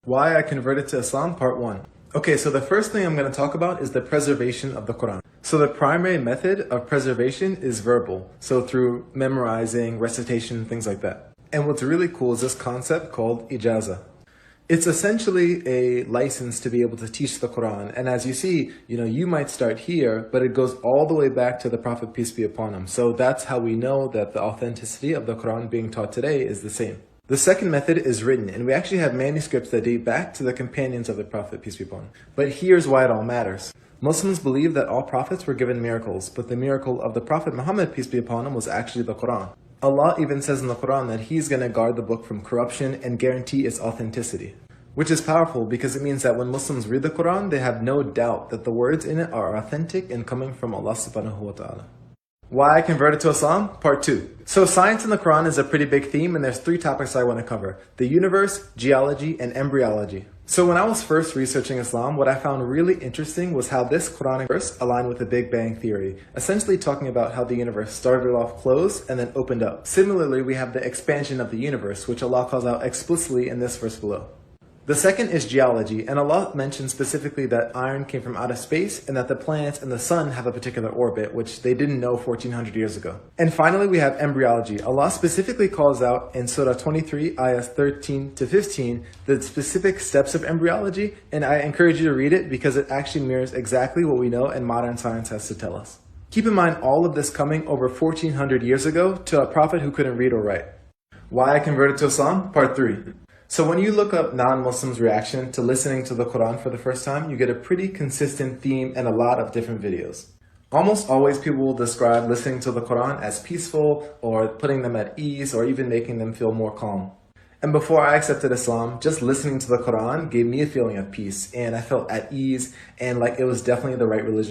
Why I converted to Islam, part 1. Okay, so the first thing I'm going to talk about is the preservation of the Quran. So the primary method of preservation is verbal, so through memorizing, recitation, things like that. And what's really cool is this concept called ijaza. It's essentially a license to be able to teach the Quran. And as you see, you might start here, but it goes all the way back to the Prophet, peace be upon him. So that's how we know that the authenticity of the Quran being taught today is the same. The second method is written, and we actually have manuscripts that date back to the companions of the Prophet, peace be upon him. But here's why it all matters. Muslims believe that all prophets were given miracles, but the miracle of the Prophet Muhammad, peace be upon him, was actually the Quran. Allah even says in the Quran that He's going to guard the book from corruption and guarantee its authenticity. Which is powerful because it means that when Muslims read the Quran, they have no doubt that the words in it are authentic and coming from Allah subhanahu wa ta'ala. Why I converted to Islam? Part 2. So science in the Quran is a pretty big theme, and there's 3 topics I want to cover: the universe, geology, and embryology. So when I was first researching Islam, what I found really interesting was how this Quranic verse aligned with the Big Bang Theory, essentially talking about how the universe started off closed and then opened up. Similarly, we have the expansion of the universe, which Allah calls out explicitly in this verse below. The second is geology, and Allah mentions specifically that iron came from outer space and that the planets and the sun have a particular orbit, which they didn't know 1400 years ago. And finally, we have embryology. Allah specifically calls out in Surah 23, ayahs 13 to 15, the specific steps of embryology, and I encourage you to read it because it actually mirrors exactly what we know and modern science has to tell us. Keep in mind all of this coming over 1400 years ago to a prophet who couldn't read or write. Why I converted to Islam? Part 3. So when you look up non-Muslims' reaction to listening to the Quran for the first time, you get a pretty consistent theme and a lot of different videos. Almost always people will describe listening to the Quran as peaceful or putting them at ease or even making them feel more calm. And before I accepted Islam, just listening to the Quran gave me a feeling of peace, and I felt at ease and like it was definitely the right religion.